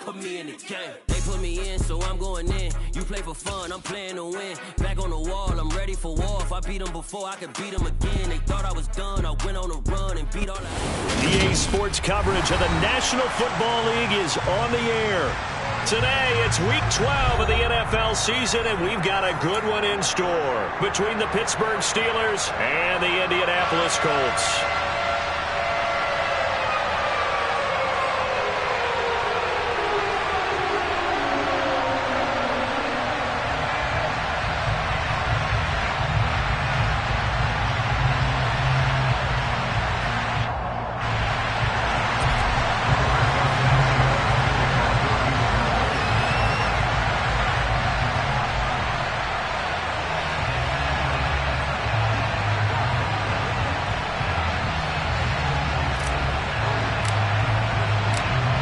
Put me in the game. They put me in, so I'm going in. You play for fun, I'm playing to win. Back on the wall, I'm ready for war. If I beat them before, I could beat them again. They thought I was done, I went on a run and beat all that. EA Sports coverage of the National Football League is on the air. Today, it's Week 12 of the NFL season, and we've got a good one in store between the Pittsburgh Steelers and the Indianapolis Colts.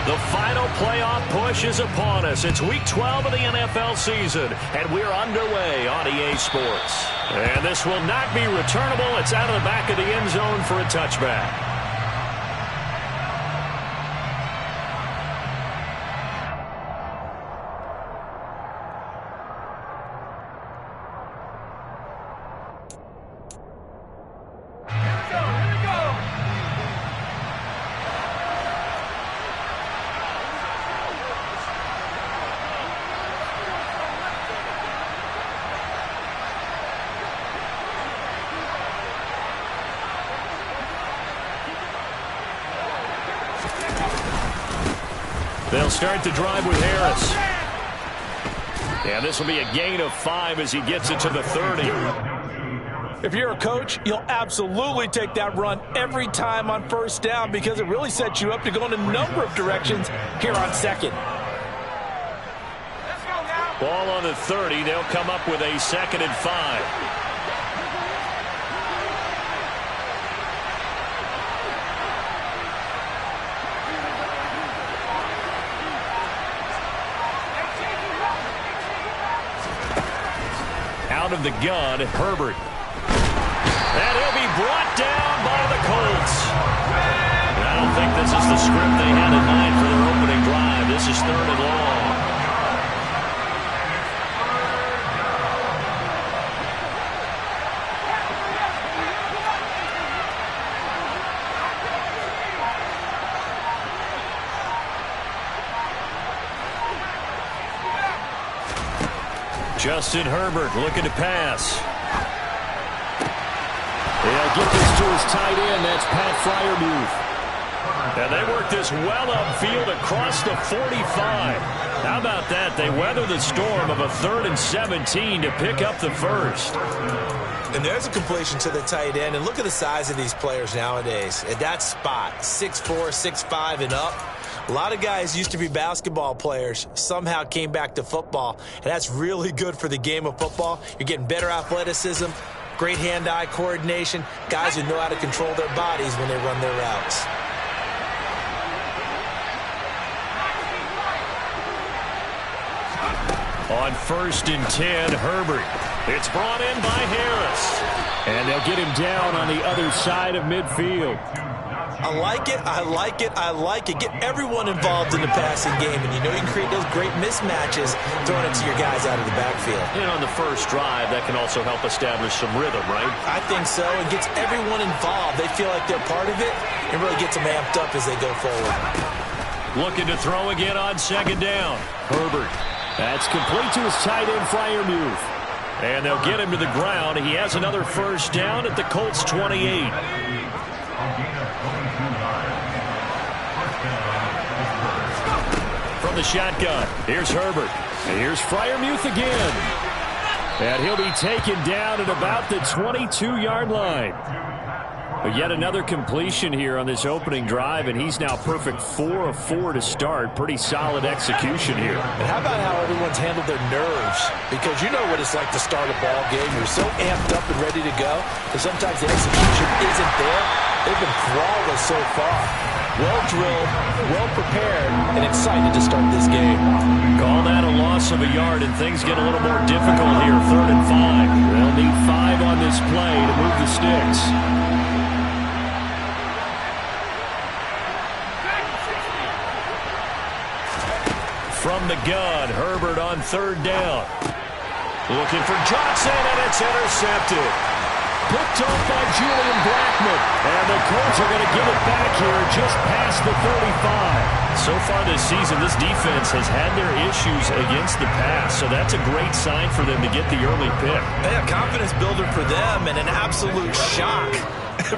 The final playoff push is upon us. It's Week 12 of the NFL season, and we're underway on EA Sports. And this will not be returnable. It's out of the back of the end zone for a touchback. They'll start the drive with Harris. And this will be a gain of 5 as he gets it to the 30. If you're a coach, you'll absolutely take that run every time on first down because it really sets you up to go in a number of directions here on second. Ball on the 30. They'll come up with a 2nd and 5. Out of the gun, Herbert. And he'll be brought down by the Colts. I don't think this is the script they had in mind for their opening drive. This is 3rd and long. Justin Herbert looking to pass. They'll get this to his tight end. That's Pat Freiermuth. And they work this well upfield across the 45. How about that? They weather the storm of a 3rd and 17 to pick up the first. And there's a completion to the tight end. And look at the size of these players nowadays. At that spot, 6'4", 6'5", and up. A lot of guys used to be basketball players, somehow came back to football, and that's really good for the game of football. You're getting better athleticism, great hand-eye coordination, guys who know how to control their bodies when they run their routes. On 1st and 10, Herbert. It's brought in by Harris. And they'll get him down on the other side of midfield. I like it, I like it, I like it. Get everyone involved in the passing game, and you know you can create those great mismatches throwing it to your guys out of the backfield. And on the first drive, that can also help establish some rhythm, right? I think so. It gets everyone involved. They feel like they're part of it, and really gets them amped up as they go forward. Looking to throw again on 2nd down. Herbert. That's complete to his tight end, Freiermuth. And they'll get him to the ground. He has another first down at the Colts 28. From the shotgun, here's Herbert. And here's Freiermuth again. And he'll be taken down at about the 22-yard line. But yet another completion here on this opening drive, and he's now perfect 4 of 4 to start. Pretty solid execution here. And how about how everyone's handled their nerves? Because you know what it's like to start a ball game. You're so amped up and ready to go, but sometimes the execution isn't there. They've been flawless so far. Well drilled, well prepared, and excited to start this game. Call that a loss of a yard, and things get a little more difficult here. 3rd and 5. They'll need 5 on this play to move the sticks. from the gun. Herbert on third down. Looking for Johnson, and it's intercepted. Picked off by Julian Blackmon. And the Colts are going to give it back here just past the 35. So far this season, this defense has had their issues against the pass. So that's a great sign for them to get the early pick. Yeah, confidence builder for them and an absolute shock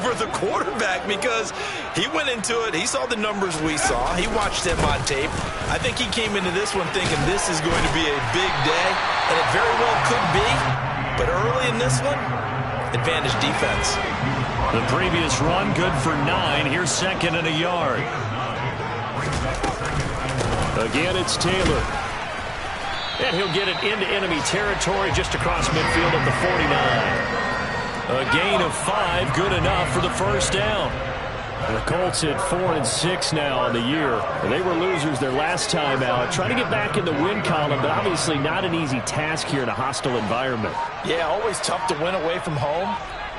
for the quarterback because he went into it. He saw the numbers we saw. He watched them on tape. I think he came into this one thinking this is going to be a big day, and it very well could be. But early in this one, advantage defense. The previous run, good for 9. Here's second and a yard. Again, it's Taylor. And he'll get it into enemy territory just across midfield at the 49. A gain of 5, good enough for the first down. The Colts at 4-6 now on the year. They were losers their last time out. Trying to get back in the win column, but obviously not an easy task here in a hostile environment. Yeah, always tough to win away from home.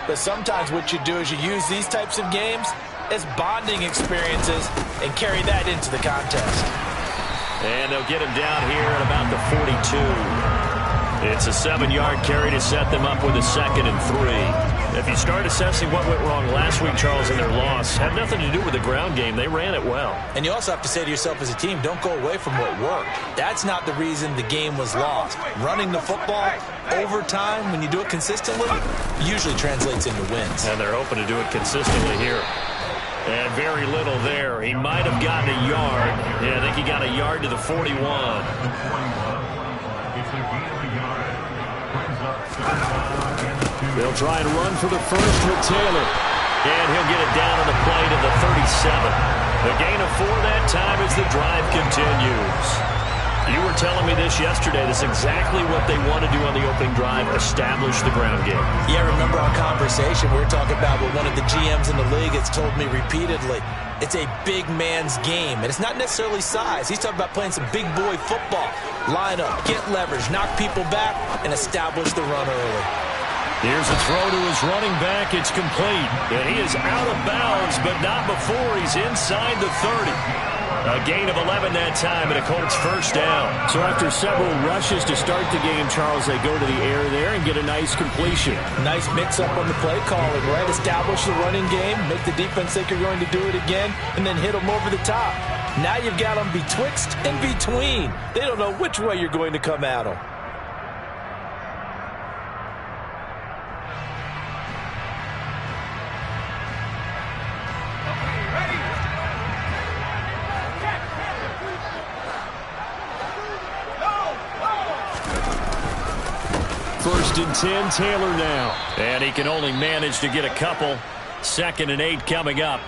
But sometimes what you do is you use these types of games as bonding experiences and carry that into the contest. And they'll get him down here at about the 42. It's a 7-yard carry to set them up with a 2nd and 3. If you start assessing what went wrong last week, Charles, in their loss, had nothing to do with the ground game. They ran it well. And you also have to say to yourself as a team, don't go away from what worked. That's not the reason the game was lost. Running the football over time, when you do it consistently, usually translates into wins. And they're hoping to do it consistently here. And very little there. He might have gotten a yard. Yeah, I think he got a yard to the 41. They'll try and run for the first with Taylor. And he'll get it down on the play to the 37. The gain of 4 that time as the drive continues. You were telling me this yesterday. This is exactly what they want to do on the opening drive, establish the ground game. Yeah, remember our conversation. We were talking about what one of the GMs in the league has told me repeatedly. It's a big man's game, and it's not necessarily size. He's talking about playing some big boy football. Line up, get leverage, knock people back, and establish the run early. Here's a throw to his running back. It's complete. And he is out of bounds, but not before he's inside the 30. A gain of 11 that time, and a Colts first down. So after several rushes to start the game, Charles, they go to the air there and get a nice completion. Nice mix-up on the play calling, right? Establish the running game, make the defense think you're going to do it again, and then hit them over the top. Now you've got them betwixt and between. They don't know which way you're going to come at them. First and 10, Taylor now. And he can only manage to get a couple. 2nd and 8 coming up.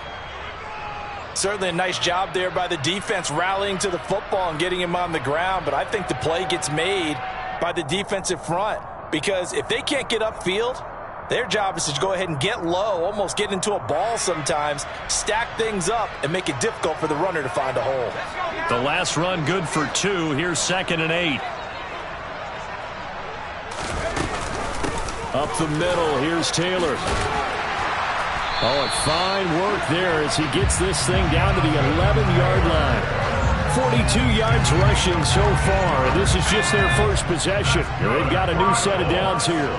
Certainly a nice job there by the defense rallying to the football and getting him on the ground. But I think the play gets made by the defensive front. Because if they can't get upfield, their job is to go ahead and get low, almost get into a ball sometimes, stack things up, and make it difficult for the runner to find a hole. The last run good for 2. Here's 2nd and 8. Up the middle, here's Taylor. Oh, and fine work there as he gets this thing down to the 11-yard line. 42 yards rushing so far, and this is just their first possession. They've got a new set of downs here.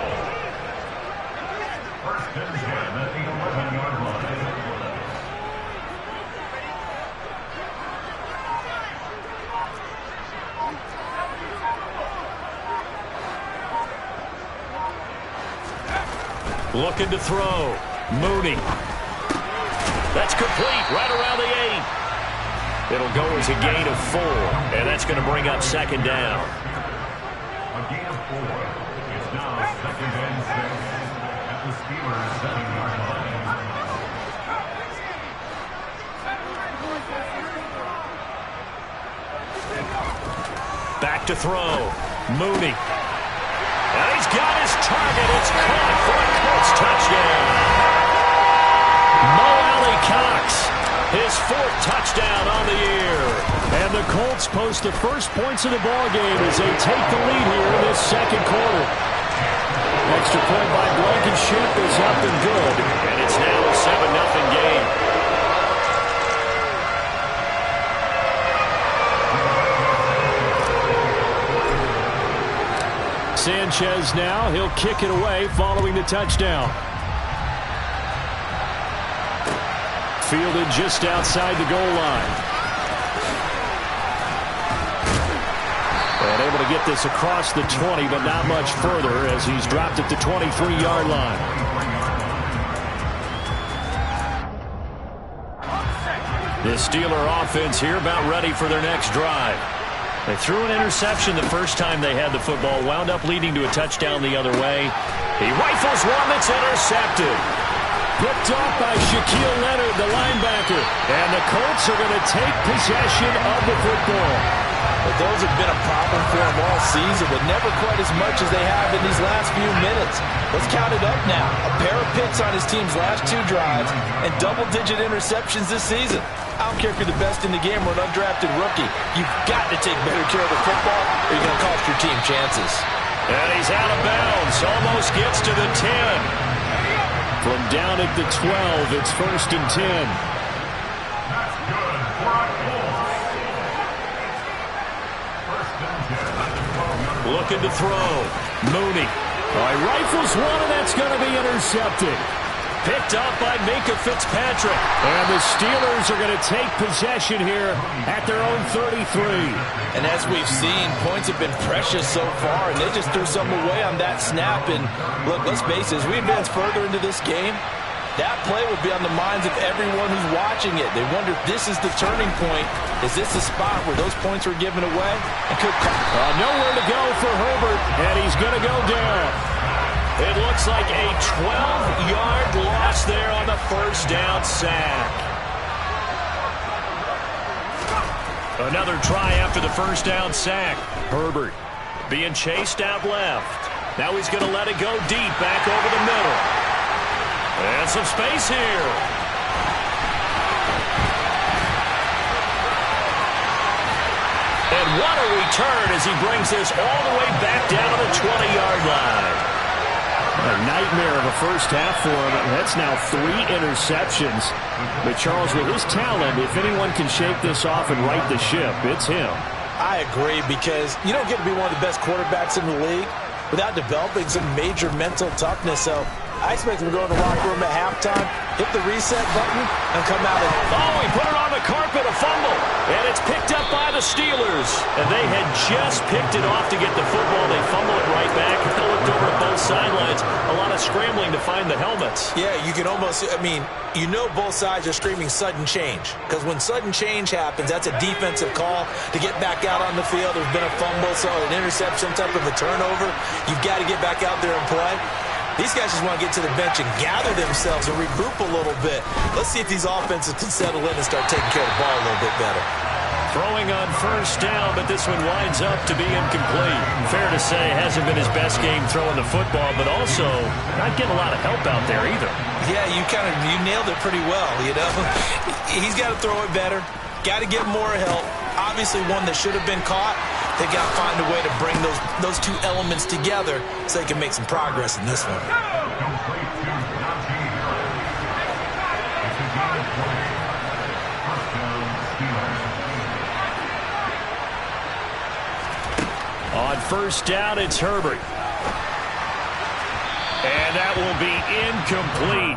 Looking to throw. Mooney. That's complete right around the 8. It'll go as a gain of 4, and that's going to bring up 2nd down. A gain of 4. It's now 2nd and 6 at the Steelers' 7-yard line. Back to throw. Mooney. And he's got his target. It's caught for a Colts touchdown. Mo Alley-Cox, his 4th touchdown on the year. And the Colts post the first points of the ballgame as they take the lead here in this 2nd quarter. Extra point by Blankenship is up and good. And it's now a 7-0 game. Sanchez now. He'll kick it away following the touchdown. Fielded just outside the goal line. And able to get this across the 20, but not much further as he's dropped at the 23-yard line. The Steeler offense here about ready for their next drive. They threw an interception the first time they had the football, wound up leading to a touchdown the other way. He rifles one that's intercepted. Picked off by Shaquille Leonard, the linebacker. And the Colts are going to take possession of the football. But those have been a problem for them all season, but never quite as much as they have in these last few minutes. Let's count it up now. A pair of picks on his team's last 2 drives and double-digit interceptions this season. I don't care if you're the best in the game or an undrafted rookie. You've got to take better care of the football or you're going to cost your team chances. And he's out of bounds. Almost gets to the 10. From down at the 12, it's 1st and 10. That's good for a Colts. 1st and 10. Looking to throw. Mooney. Rifles one, and that's going to be intercepted. Picked up by Minkah Fitzpatrick. And the Steelers are going to take possession here at their own 33. And as we've seen, points have been precious so far, and they just threw some away on that snap. And look, let's face it, as we advance further into this game, that play will be on the minds of everyone who's watching it. They wonder if this is the turning point. Is this the spot where those points were given away? And could nowhere to go for Herbert, and he's going to go down. It looks like a 12-yard loss there on the 1st down sack. Another try after the 1st down sack. Herbert being chased out left. Now he's going to let it go deep back over the middle. And some space here. And what a return as he brings this all the way back down to the 20-yard line. A nightmare of a first half for him. That's now 3 interceptions. But Charles, with his talent, if anyone can shake this off and right the ship, it's him. I agree, because you don't get to be one of the best quarterbacks in the league without developing some major mental toughness. So I expect him to go in the locker room at halftime, hit the reset button, and come out and... Oh, he put it on the carpet, a fumble. And it's picked up by the Steelers. And they had just picked it off to get the football. They fumble it right back. They looked over at both sidelines. A lot of scrambling to find the helmets. Yeah, you can almost, you know both sides are screaming sudden change. Because when sudden change happens, that's a defensive call to get back out on the field. There's been a fumble, so an interception, some type of a turnover. You've got to get back out there and play. These guys just want to get to the bench and gather themselves and regroup a little bit. Let's see if these offenses can settle in and start taking care of the ball a little bit better. Throwing on 1st down, but this one winds up to be incomplete. Fair to say, hasn't been his best game throwing the football, but also not getting a lot of help out there either. Yeah, you nailed it pretty well, He's got to throw it better. Got to get more help. Obviously one that should have been caught. They've got to find a way to bring those 2 elements together so they can make some progress in this one. On 1st down, it's Herbert. And that will be incomplete.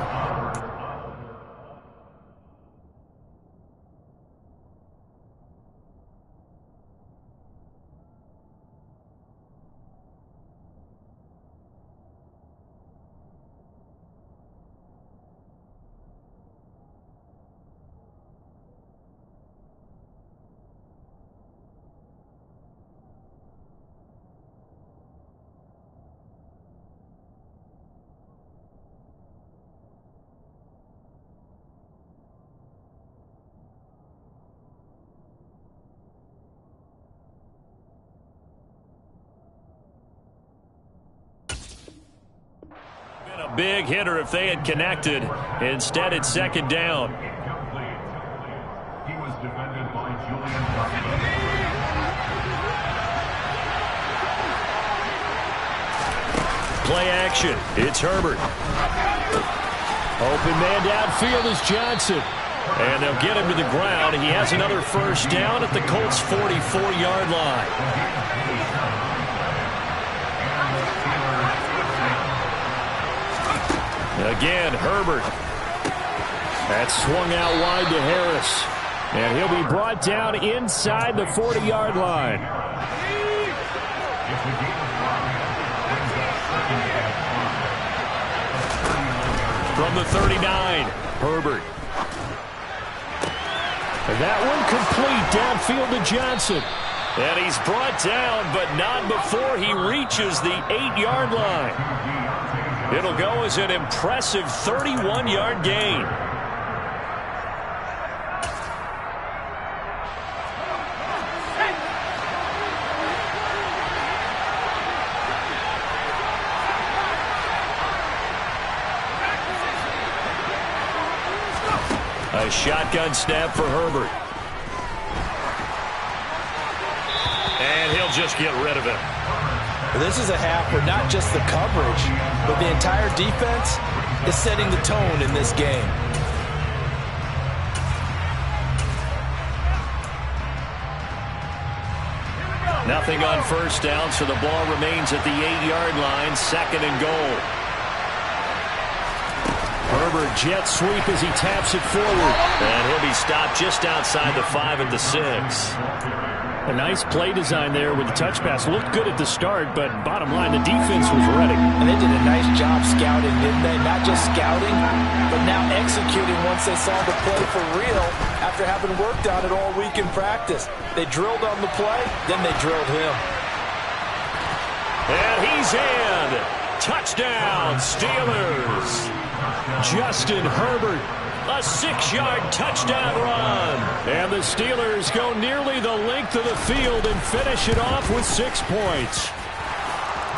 A big hitter if they had connected. Instead, it's 2nd down. He was defended by Julian Butler. Play action. It's Herbert. Open man downfield is Johnson. And they'll get him to the ground. He has another 1st down at the Colts' 44-yard line. Again, Herbert. That's swung out wide to Harris. And he'll be brought down inside the 40-yard line. From the 39, Herbert. And that one complete downfield to Johnson. And he's brought down, but not before he reaches the 8-yard line. It'll go as an impressive 31-yard gain. A shotgun snap for Herbert. And he'll just get rid of it. This is a half where not just the coverage, but the entire defense is setting the tone in this game. Nothing on first down, so the ball remains at the 8-yard line, 2nd and goal. Herbert jet sweep as he taps it forward. And he'll be stopped just outside the 5 at the 6. A nice play design there with the touch pass. Looked good at the start, but bottom line, the defense was ready. And they did a nice job scouting, didn't they? Not just scouting, but now executing once they saw the play for real after having worked on it all week in practice. They drilled on the play, then they drilled him. And he's in. Touchdown, Steelers. Justin Herbert. A 6-yard touchdown run. And the Steelers go nearly the length of the field and finish it off with 6 points.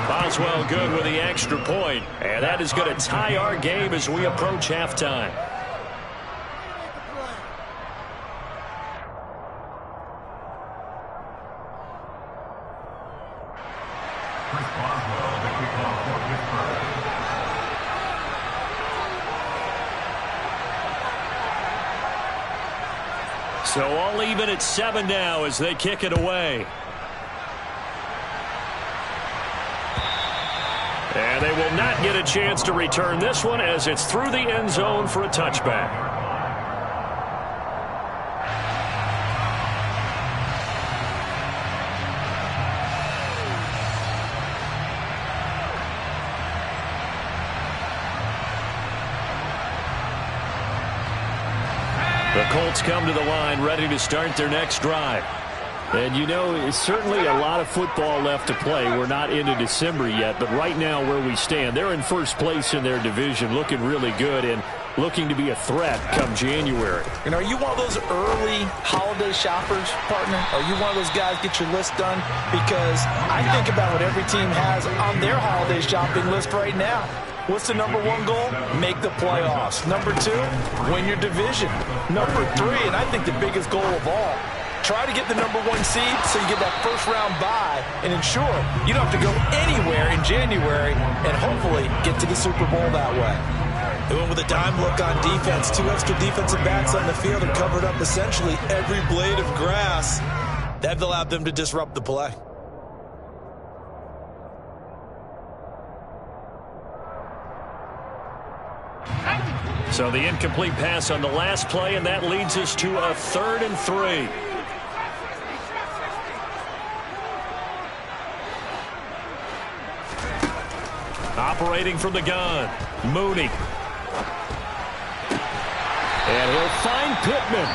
Boswell good with the extra point. And that is going to tie our game as we approach halftime. So all even at 7 now as they kick it away. And they will not get a chance to return this one as it's through the end zone for a touchback. The Colts come to the line ready to start their next drive. And you know, it's certainly a lot of football left to play. We're not into December yet, but right now where we stand, they're in first place in their division, looking really good and looking to be a threat come January. And are you one of those early holiday shoppers, partner? Are you one of those guys get your list done? Because I think about what every team has on their holiday shopping list right now. What's the number 1 goal? Make the playoffs. Number 2, win your division. Number 3, and I think the biggest goal of all, try to get the number 1 seed so you get that first-round bye and ensure you don't have to go anywhere in January and hopefully get to the Super Bowl that way. They went with a dime look on defense. 2 extra defensive backs on the field and covered up essentially every blade of grass. That allowed them to disrupt the play. So the incomplete pass on the last play, and that leads us to a 3rd and 3. Operating from the gun, Mooney. And he'll find Pittman.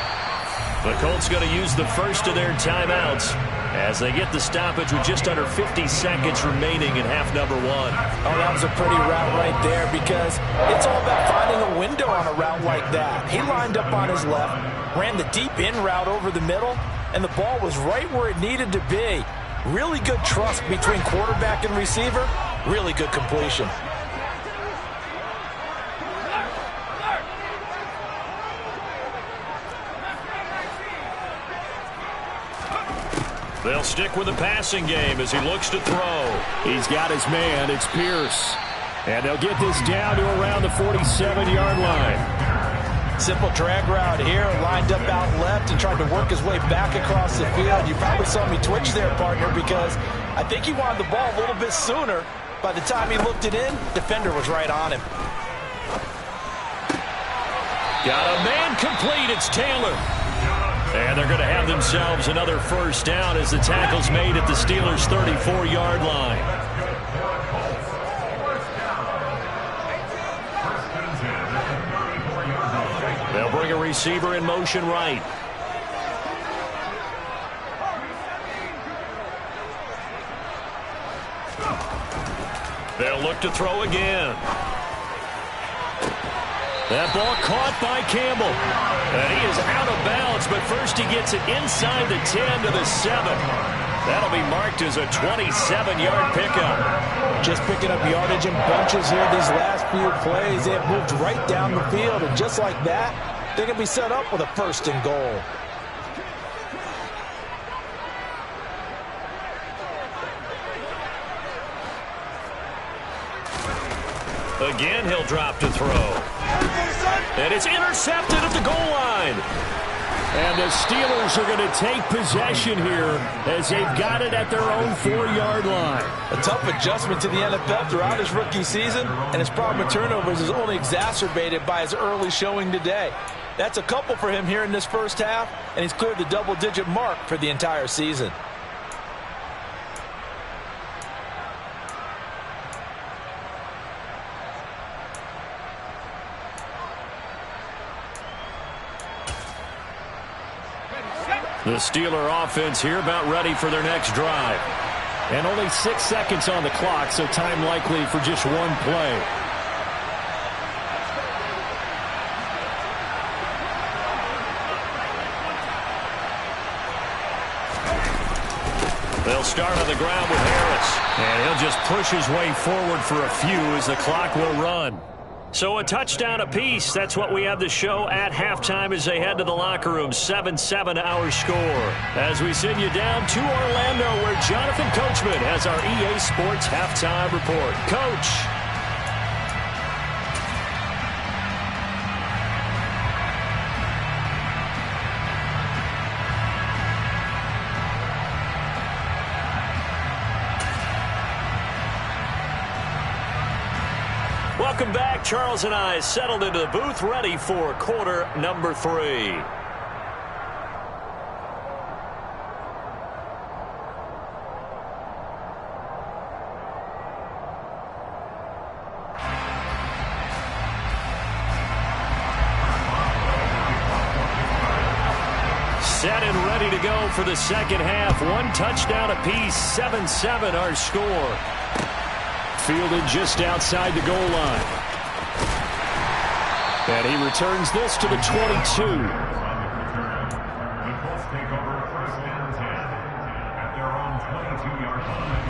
The Colts going to use the first of their timeouts as they get the stoppage with just under 50 seconds remaining in half number 1. Oh, that was a pretty route right there because it's all about finding a window on a route like that. He lined up on his left, ran the deep in route over the middle, and the ball was right where it needed to be. Really good trust between quarterback and receiver. Really good completion. They'll stick with the passing game as he looks to throw. He's got his man. It's Pierce. And they'll get this down to around the 47-yard line. Simple drag route here. Lined up out left and tried to work his way back across the field. You probably saw me twitch there, partner, because I think he wanted the ball a little bit sooner. By the time he looked it in, defender was right on him. Got a man complete. It's Taylor. And they're going to have themselves another first down as the tackle's made at the Steelers' 34-yard line. They'll bring a receiver in motion right. They'll look to throw again. That ball caught by Campbell. And he is out of bounds, but first he gets it inside the 10 to the 7. That'll be marked as a 27-yard pickup. Just picking up yardage in bunches here these last few plays. They have moved right down the field, and just like that, they're going to be set up with a first and goal. Again, he'll drop to throw. And it's intercepted at the goal line. And the Steelers are going to take possession here as they've got it at their own 4-yard line. A tough adjustment to the NFL throughout his rookie season, and his problem with turnovers is only exacerbated by his early showing today. That's a couple for him here in this first half, and he's cleared the double-digit mark for the entire season. The Steeler offense here about ready for their next drive. And only 6 seconds on the clock, so time likely for just one play. They'll start on the ground with Harris. And he'll just push his way forward for a few as the clock will run. So a touchdown apiece. That's what we have to show at halftime as they head to the locker room. 7-7 our score. As we send you down to Orlando, where Jonathan Coachman has our EA Sports halftime report. Coach. Welcome back. Charles and I settled into the booth, ready for quarter number 3. Set and ready to go for the second half. One touchdown apiece. 7-7 our score. Fielded just outside the goal line. And he returns this to the 22. The Colts take over first and 10 at their own 22-yard line.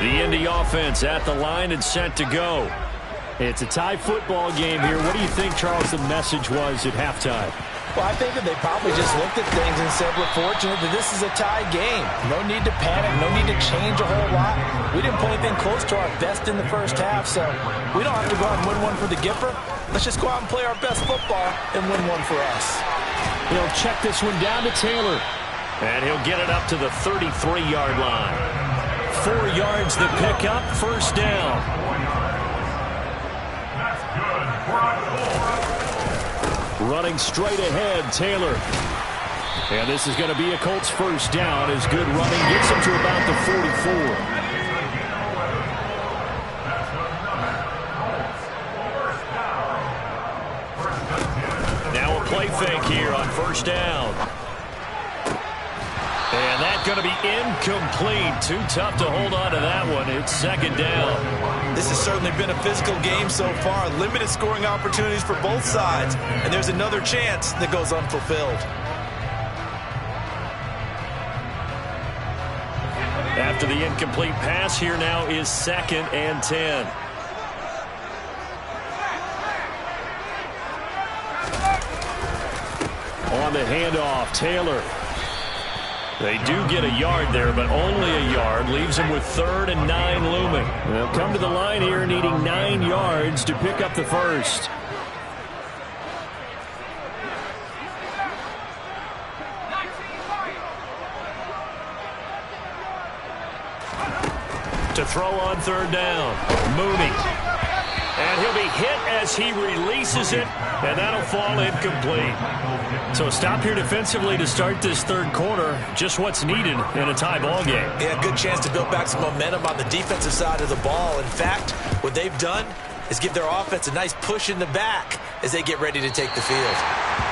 The Indy offense at the line and set to go. It's a tie football game here. What do you think, Charles, the message was at halftime? Well, I think that they probably just looked at things and said, we're fortunate that this is a tie game. No need to panic, no need to change a whole lot. We didn't play anything close to our best in the first half, so we don't have to go out and win one for the Gipper. Let's just go out and play our best football and win one for us. He'll check this one down to Taylor. And he'll get it up to the 33-yard line. 4 yards the pickup, first down. Running straight ahead, Taylor. And this is going to be a Colts first down as good running gets him to about the 44. Now a play fake here on first down. And that's going to be incomplete. Too tough to hold on to that one. It's second down. This has certainly been a physical game so far. Limited scoring opportunities for both sides. And there's another chance that goes unfulfilled. After the incomplete pass, here now is 2nd and 10. On the handoff, Taylor. They do get a yard there, but only a yard. Leaves them with 3rd and 9 looming. They'll come to the line here needing 9 yards to pick up the first. To throw on 3rd down. Mooney. And he'll be hit as he releases it, and that'll fall incomplete. So stop here defensively to start this 3rd quarter. Just what's needed in a tie ball game. Yeah, good chance to build back some momentum on the defensive side of the ball. In fact, what they've done is give their offense a nice push in the back as they get ready to take the field.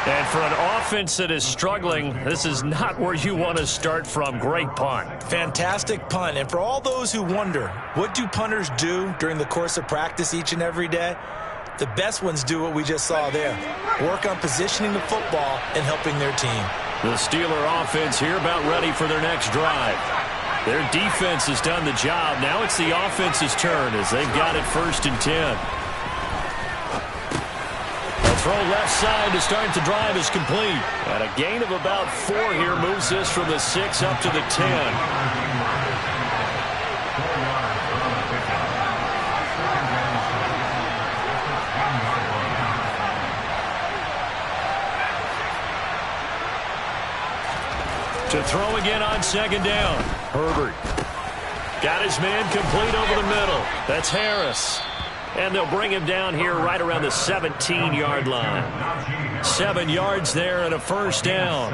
And for an offense that is struggling, this is not where you want to start from. Great punt. Fantastic punt. And for all those who wonder, what do punters do during the course of practice each and every day? The best ones do what we just saw there. Work on positioning the football and helping their team. The Steeler offense here about ready for their next drive. Their defense has done the job. Now it's the offense's turn as they've got it 1st and 10. The throw left side to start the drive is complete. And a gain of about 4 here moves this from the 6 up to the 10. To throw again on 2nd down. Herbert got his man complete over the middle. That's Harris. And they'll bring him down here right around the 17-yard line. 7 yards there and a 1st down.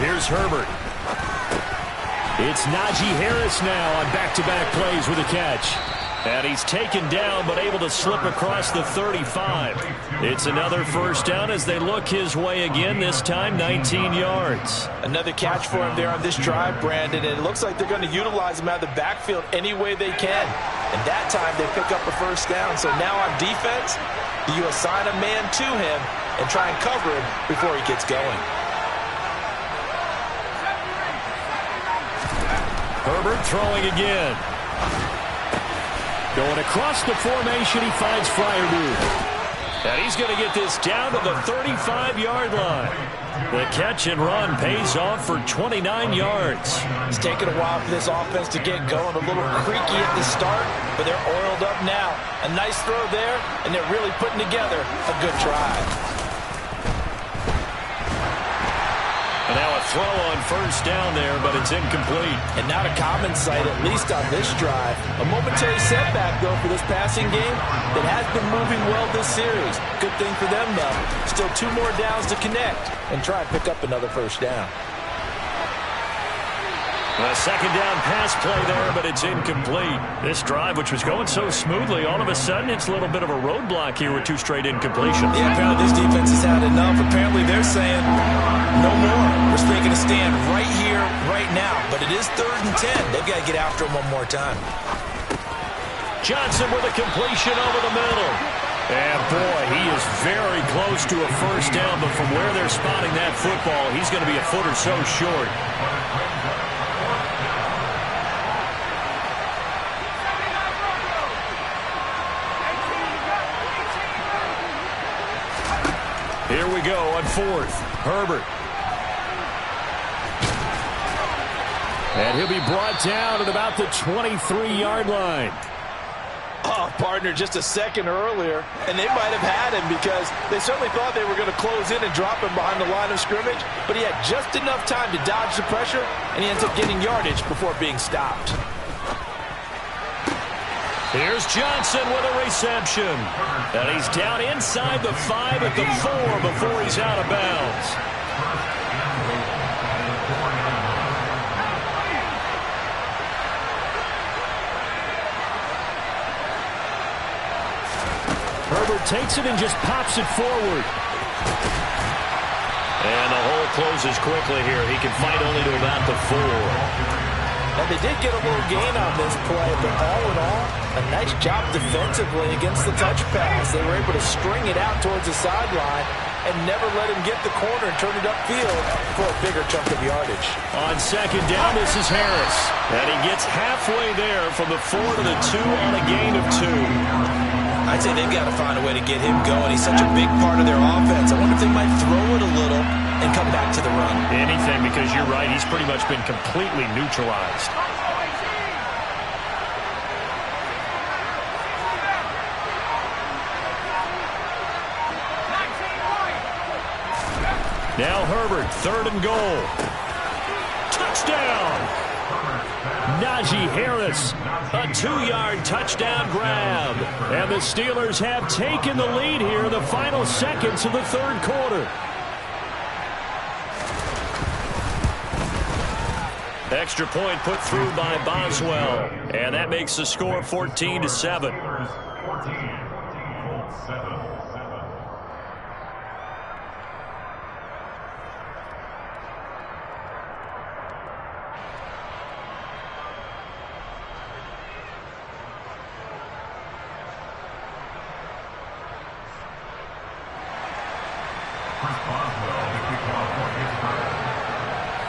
Here's Herbert. It's Najee Harris now on back-to-back plays with a catch. And he's taken down but able to slip across the 35. It's another 1st down as they look his way again, this time 19 yards. Another catch for him there on this drive, Brandon, and it looks like they're going to utilize him out of the backfield any way they can. And that time they pick up a 1st down. So now on defense, you assign a man to him and try and cover him before he gets going. Herbert throwing again. Going across the formation, he finds Fryermuth. And he's going to get this down to the 35-yard line. The catch and run pays off for 29 yards. It's taken a while for this offense to get going. A little creaky at the start, but they're oiled up now. A nice throw there, and they're really putting together a good drive. And now a throw on 1st down there, but it's incomplete. And not a common sight, at least on this drive. A momentary setback, though, for this passing game that has been moving well this series. Good thing for them, though. Still 2 more downs to connect and try and pick up another 1st down. A 2nd down pass play there, but it's incomplete. This drive, which was going so smoothly, all of a sudden it's a little bit of a roadblock here with 2 straight incompletions. Yeah, apparently this defense has had enough. Apparently they're saying no more. We're making a stand right here, right now. But it is 3rd and 10. They've got to get after him one more time. Johnson with a completion over the middle. And boy, he is very close to a 1st down, but from where they're spotting that football, he's going to be a foot or so short. Here we go on 4th. Herbert. And he'll be brought down at about the 23-yard line. Oh, partner, just a second earlier, and they might have had him because they certainly thought they were going to close in and drop him behind the line of scrimmage, but he had just enough time to dodge the pressure, and he ends up getting yardage before being stopped. Here's Johnson with a reception. And he's down inside the 5 at the 4 before he's out of bounds. Herbert takes it and just pops it forward. And the hole closes quickly here. He can fight only to about the 4. And they did get a little gain on this play, but all in all, a nice job defensively against the touch pass. They were able to string it out towards the sideline and never let him get the corner and turn it upfield for a bigger chunk of yardage. On 2nd down, this is Harris. And he gets halfway there from the 4 to the 2 on a gain of 2. I I'd say they've got to find a way to get him going. He's such a big part of their offense. I wonder if they might throw it a little and come back to the run. Anything, because you're right. He's pretty much been completely neutralized. Now Herbert, 3rd and goal. Touchdown! Najee Harris, a 2-yard touchdown grab. And the Steelers have taken the lead here in the final seconds of the 3rd quarter. Extra point put through by Boswell. And that makes the score 14-7.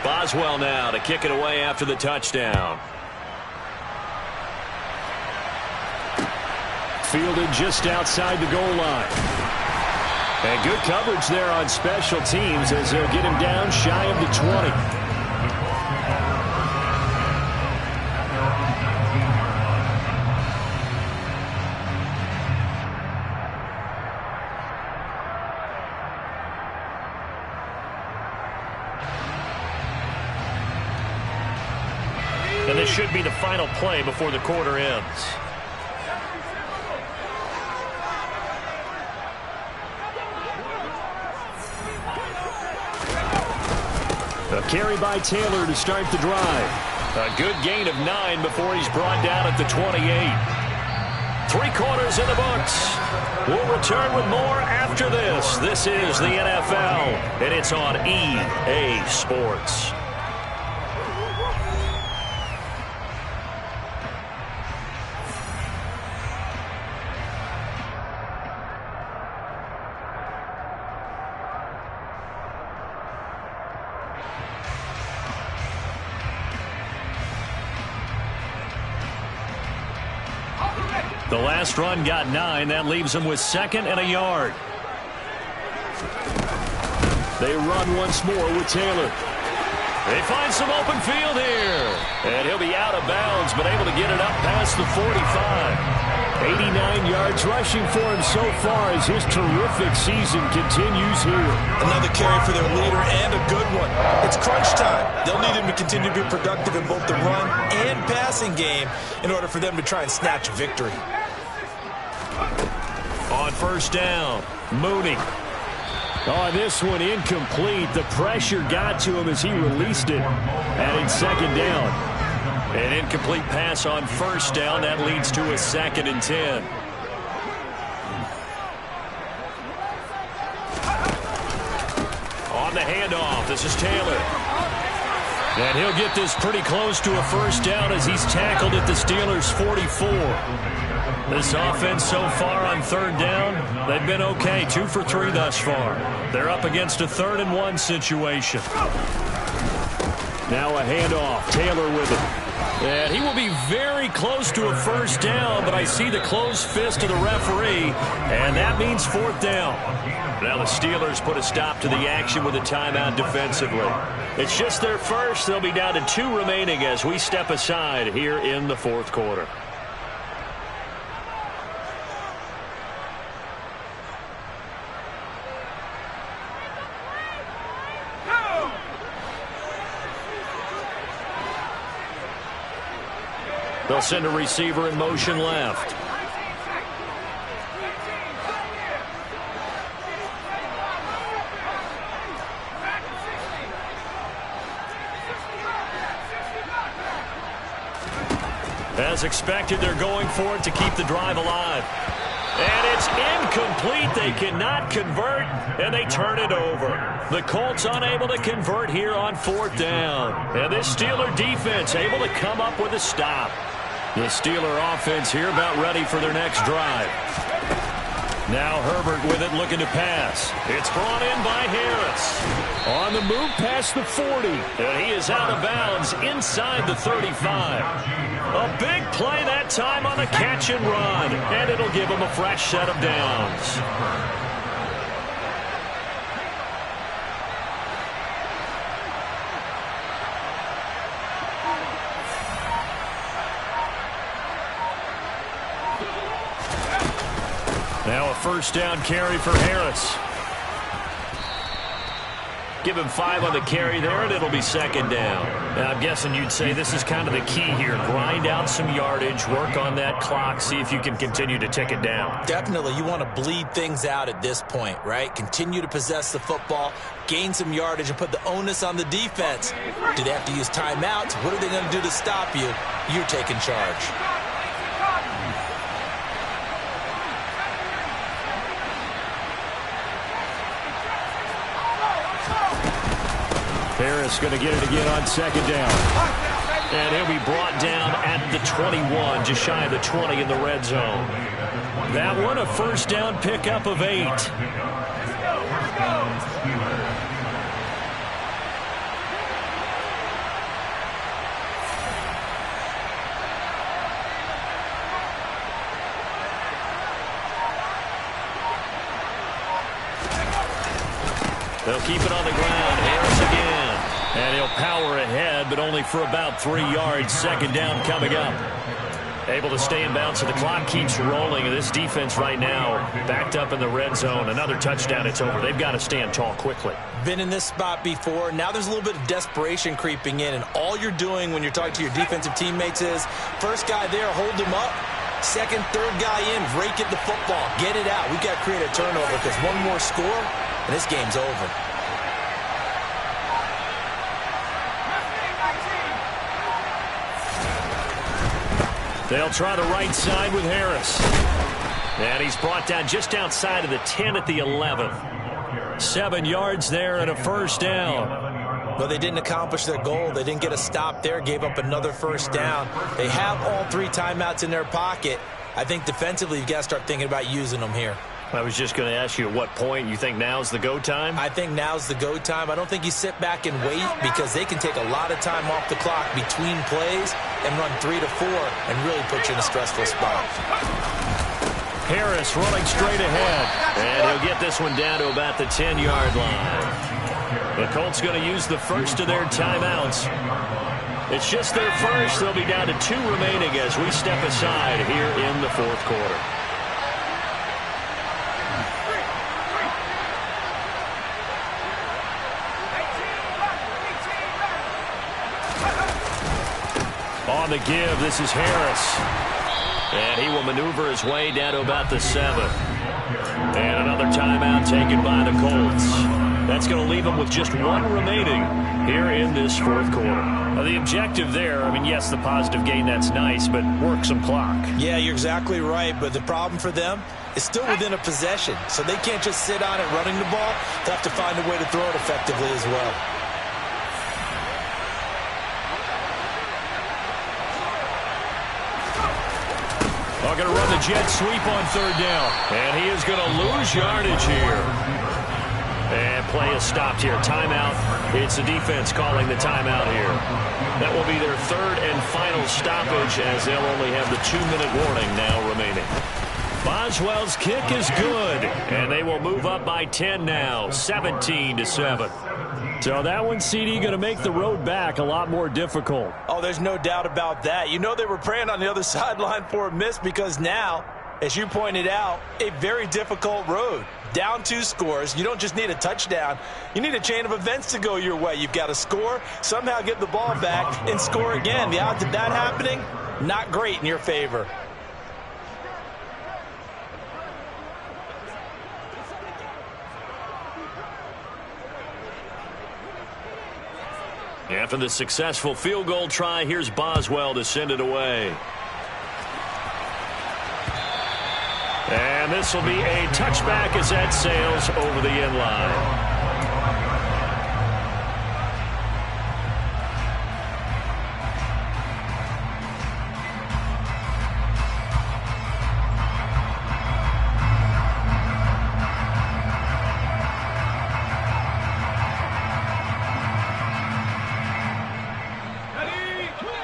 Boswell now to kick it away after the touchdown. Fielded just outside the goal line. And good coverage there on special teams as they'll get him down shy of the 20. And this should be the final play before the quarter ends. A carry by Taylor to start the drive. A good gain of 9 before he's brought down at the 28. 3 quarters in the books. We'll return with more after this. This is the NFL, and it's on EA Sports. The last run got 9. That leaves them with 2nd and a yard. They run once more with Taylor. They find some open field here. And he'll be out of bounds, but able to get it up past the 45. 89 yards rushing for him so far as his terrific season continues here. Another carry for their leader and a good one. It's crunch time. They'll need him to continue to be productive in both the run and passing game in order for them to try and snatch a victory. On 1st down, Mooney. Oh, this one incomplete. The pressure got to him as he released it. Adding 2nd down. An incomplete pass on 1st down. That leads to a 2nd and 10. On the handoff, this is Taylor. And he'll get this pretty close to a 1st down as he's tackled at the Steelers' 44. This offense so far on 3rd down, they've been okay. 2 for 3 thus far. They're up against a 3rd and 1 situation. Now a handoff. Taylor with it. And he will be very close to a 1st down, but I see the closed fist of the referee, and that means 4th down. Now the Steelers put a stop to the action with a timeout defensively. It's just their first. They'll be down to 2 remaining as we step aside here in the 4th quarter. They'll send a receiver in motion left. As expected, they're going for it to keep the drive alive. And it's incomplete. They cannot convert, and they turn it over. The Colts unable to convert here on 4th down. And this Steeler defense able to come up with a stop. The Steeler offense here about ready for their next drive. Now Herbert with it, looking to pass. It's brought in by Harris. On the move past the 40. And he is out of bounds inside the 35. A big play that time on the catch and run. And it'll give him a fresh set of downs. Now a first down carry for Harris. Give him 5 on the carry there, and it'll be second down. Now, I'm guessing you'd say this is kind of the key here. Grind out some yardage, work on that clock, see if you can continue to tick it down. Definitely. You want to bleed things out at this point, right? Continue to possess the football, gain some yardage, and put the onus on the defense. Do they have to use timeouts? What are they going to do to stop you? You're taking charge. Harris going to get it again on second down. And he'll be brought down at the 21, just shy of the 20 in the red zone. That one a first down pickup of 8. They'll keep it on the ground. Harris again. And he'll power ahead, but only for about 3 yards. Second down coming up. Able to stay in bounds, so the clock keeps rolling. And this defense right now backed up in the red zone. Another touchdown, it's over. They've got to stand tall quickly. Been in this spot before. Now there's a little bit of desperation creeping in. And all you're doing when you're talking to your defensive teammates is, first guy there, hold him up. Second, third guy in, rake at the football. Get it out. We've got to create a turnover because one more score, and this game's over. They'll try the right side with Harris. And he's brought down just outside of the 10 at the 11. 7 yards there and a first down. Well, they didn't accomplish their goal. They didn't get a stop there, gave up another first down. They have all 3 timeouts in their pocket. I think defensively you've got to start thinking about using them here. I was just going to ask you at what point you think now's the go time? I think now's the go time. I don't think you sit back and wait because they can take a lot of time off the clock between plays and run 3 to 4 and really put you in a stressful spot. Harris running straight ahead. And he'll get this one down to about the 10-yard line. The Colts going to use the first of their timeouts. It's just their first. They'll be down to 2 remaining as we step aside here in the fourth quarter. On the give, this is Harris. And he will maneuver his way down to about the 7. And another timeout taken by the Colts. That's going to leave them with just 1 remaining here in this fourth quarter. Now, the objective there, I mean, yes, the positive gain, that's nice, but work some clock. Yeah, you're exactly right, but the problem for them is still within a possession. So they can't just sit on it running the ball. They have to find a way to throw it effectively as well. Going to run the jet sweep on third down. And he is going to lose yardage here. And play is stopped here. Timeout. It's the defense calling the timeout here. That will be their 3rd and final stoppage as they'll only have the 2-minute warning now remaining. Boswell's kick is good. And they will move up by 10 now. 17-7. So that one, CD, going to make the road back a lot more difficult. Oh, there's no doubt about that. You know they were praying on the other sideline for a miss because now, as you pointed out, a very difficult road. Down 2 scores. You don't just need a touchdown. You need a chain of events to go your way. You've got to score, somehow get the ball back, and score again. The odds of that happening, not great in your favor. After the successful field goal try, here's Boswell to send it away. And this will be a touchback as that sails over the end line.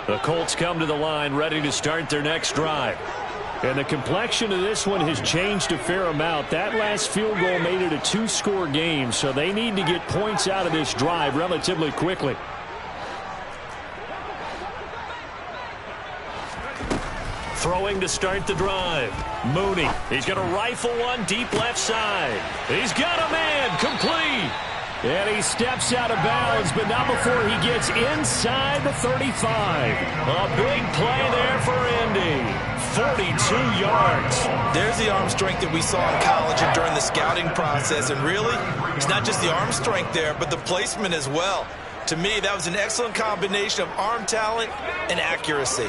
The Colts come to the line ready to start their next drive. And the complexion of this one has changed a fair amount. That last field goal made it a 2-score game, so they need to get points out of this drive relatively quickly. Throwing to start the drive. Mooney. He's going to rifle one deep left side. He's got a man. Complete. And he steps out of bounds, but not before he gets inside the 35. A big play there for Indy. 42 yards. There's the arm strength that we saw in college and during the scouting process. And really, it's not just the arm strength there, but the placement as well. To me, that was an excellent combination of arm talent and accuracy.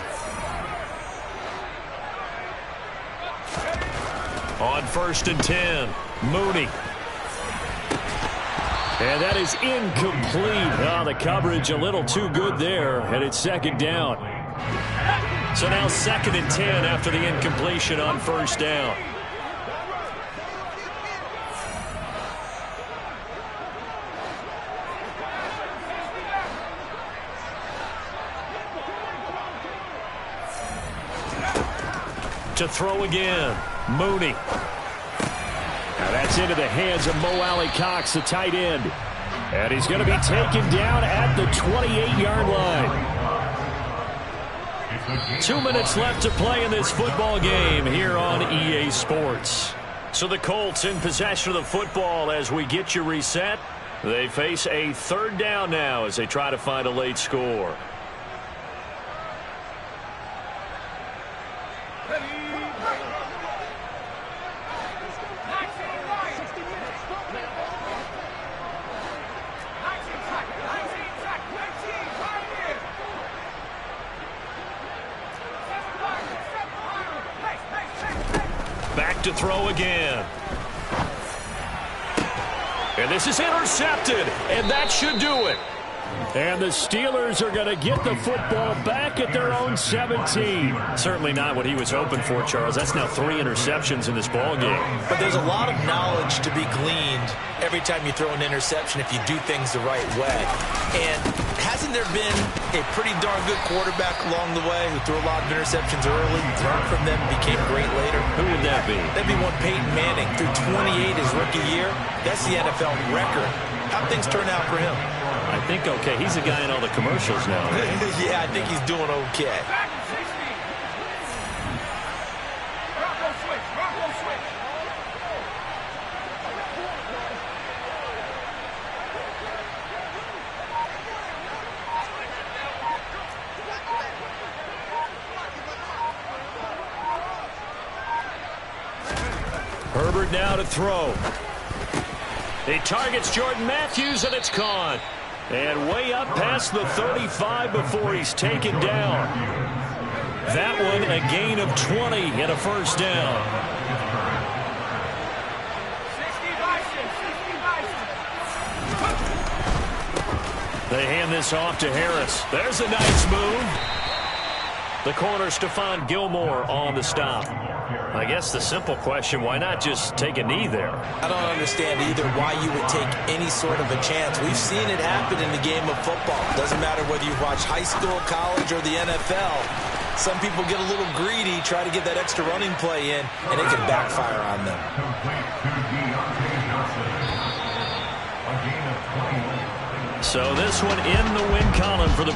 On 1st and 10, Mooney. And that is incomplete. Oh, the coverage a little too good there, and it's 2nd down. So now 2nd and 10 after the incompletion on 1st down. To throw again, Mooney. Now that's into the hands of Mo Alley-Cox, the tight end. And he's going to be taken down at the 28-yard line. 2 minutes left to play in this football game here on EA Sports. So the Colts in possession of the football as we get you reset. They face a 3rd down now as they try to find a late score. Back to throw again. And this is intercepted, and that should do it. And the Steelers are going to get the football back at their own 17. Certainly not what he was hoping for, Charles. That's now 3 interceptions in this ball game. But there's a lot of knowledge to be gleaned every time you throw an interception if you do things the right way. And hasn't there been a pretty darn good quarterback along the way who threw a lot of interceptions early, learned from them, became great later? Who would that be? That'd be one Peyton Manning. Threw 28 his rookie year. That's the NFL record. How'd things turn out for him? I think okay. He's a guy in all the commercials now. Yeah, I think he's doing okay. Herbert now to throw. He targets Jordan Matthews, and it's caught. And way up past the 35 before he's taken down. That one a gain of 20 and a 1st down. They hand this off to Harris. There's a nice move. The corner, Stephon Gilmore, on the stop. I guess the simple question, why not just take a knee there? I don't understand either why you would take any sort of a chance. We've seen it happen in the game of football. Doesn't matter whether you watch high school, college, or the NFL. Some people get a little greedy, try to get that extra running play in, and it can backfire on them. So this one in the win column for the